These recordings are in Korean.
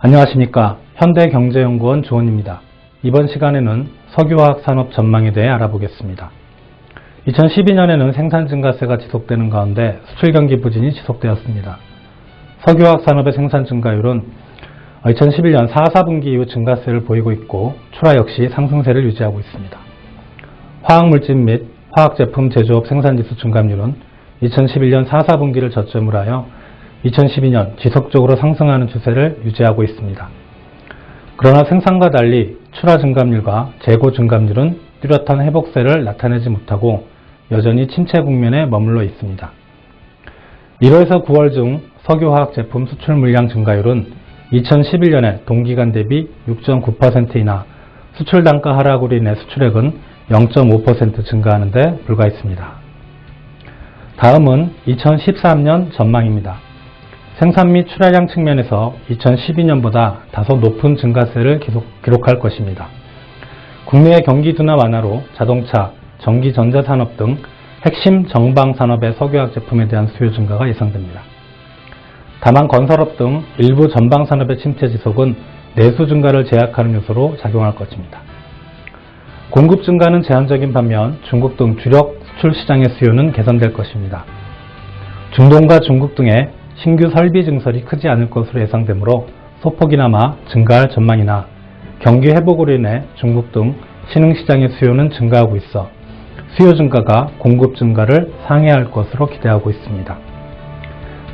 안녕하십니까. 현대경제연구원 조원입니다. 이번 시간에는 석유화학 산업 전망에 대해 알아보겠습니다. 2012년에는 생산 증가세가 지속되는 가운데 수출 경기 부진이 지속되었습니다. 석유화학 산업의 생산 증가율은 2011년 4, 4분기 이후 증가세를 보이고 있고 출하 역시 상승세를 유지하고 있습니다. 화학물질 및 화학제품 제조업 생산지수 증감률은 2011년 4, 4분기를 저점으로 하여 2012년 지속적으로 상승하는 추세를 유지하고 있습니다. 그러나 생산과 달리 출하 증감률과 재고 증감률은 뚜렷한 회복세를 나타내지 못하고 여전히 침체 국면에 머물러 있습니다. 1월에서 9월 중 석유화학 제품 수출 물량 증가율은 2011년에 동기간 대비 6.9%이나 수출 단가 하락으로 인해 수출액은 0.5% 증가하는 데 불과했습니다. 다음은 2013년 전망입니다. 생산 및 출하량 측면에서 2012년보다 다소 높은 증가세를 기록할 것입니다. 국내의 경기 둔화 완화로 자동차, 전기 전자산업 등 핵심 정방 산업의 석유화학 제품에 대한 수요 증가가 예상됩니다. 다만 건설업 등 일부 전방 산업의 침체 지속은 내수 증가를 제약하는 요소로 작용할 것입니다. 공급 증가는 제한적인 반면 중국 등 주력 수출 시장의 수요는 개선될 것입니다. 중동과 중국 등의 신규 설비 증설이 크지 않을 것으로 예상되므로 소폭이나마 증가할 전망이나 경기 회복으로 인해 중국 등 신흥시장의 수요는 증가하고 있어 수요 증가가 공급 증가를 상회할 것으로 기대하고 있습니다.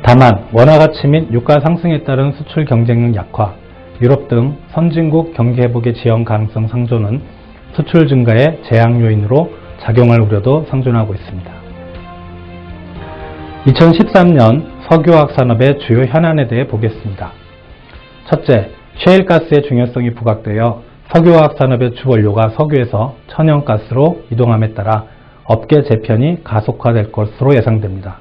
다만 원화 가치 및 유가 상승에 따른 수출 경쟁력 약화, 유럽 등 선진국 경기 회복의 지연 가능성 상존은 수출 증가의 제약 요인으로 작용할 우려도 상존하고 있습니다. 2013년 석유화학 산업의 주요 현안에 대해 보겠습니다. 첫째, 셰일가스의 중요성이 부각되어 석유화학 산업의 주원료가 석유에서 천연가스로 이동함에 따라 업계 재편이 가속화될 것으로 예상됩니다.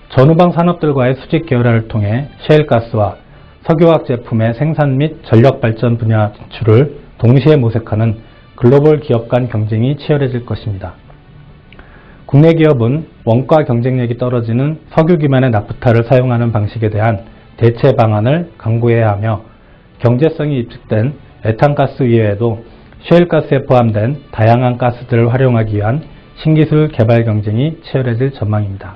전후방 산업들과의 수직 계열화를 통해 셰일가스와 석유화학 제품의 생산 및 전력발전 분야 진출을 동시에 모색하는 글로벌 기업 간 경쟁이 치열해질 것입니다. 국내 기업은 원가 경쟁력이 떨어지는 석유 기반의 나프타를 사용하는 방식에 대한 대체 방안을 강구해야 하며 경제성이 입증된 에탄가스 이외에도 셰일가스에 포함된 다양한 가스들을 활용하기 위한 신기술 개발 경쟁이 치열해질 전망입니다.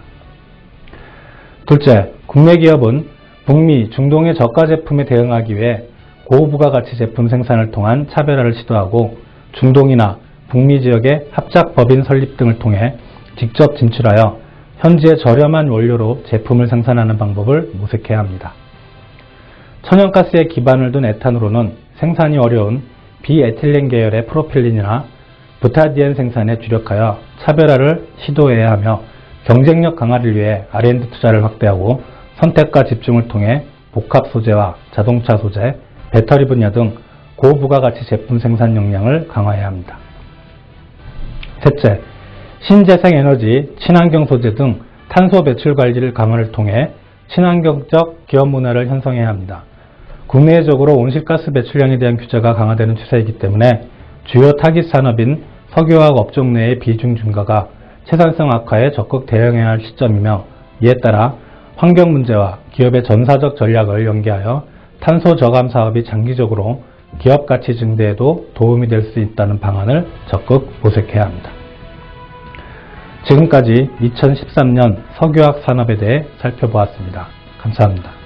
둘째, 국내 기업은 북미, 중동의 저가 제품에 대응하기 위해 고부가가치 제품 생산을 통한 차별화를 시도하고 중동이나 북미 지역의 합작 법인 설립 등을 통해 직접 진출하여 현지의 저렴한 원료로 제품을 생산하는 방법을 모색해야 합니다. 천연가스에 기반을 둔 에탄올은 생산이 어려운 비에틸렌 계열의 프로필린이나 부타디엔 생산에 주력하여 차별화를 시도해야 하며 경쟁력 강화를 위해 R&D 투자를 확대하고 선택과 집중을 통해 복합 소재와 자동차 소재, 배터리 분야 등 고부가가치 제품 생산 역량을 강화해야 합니다. 셋째, 신재생에너지, 친환경 소재 등 탄소 배출 관리를 강화를 통해 친환경적 기업 문화를 형성해야 합니다. 국내적으로 온실가스 배출량에 대한 규제가 강화되는 추세이기 때문에 주요 타깃 산업인 석유화학 업종 내의 비중 증가가 생산성 악화에 적극 대응해야 할 시점이며 이에 따라 환경 문제와 기업의 전사적 전략을 연계하여 탄소 저감 사업이 장기적으로 기업 가치 증대에도 도움이 될 수 있다는 방안을 적극 모색해야 합니다. 지금까지 2013년 석유화학 산업에 대해 살펴보았습니다. 감사합니다.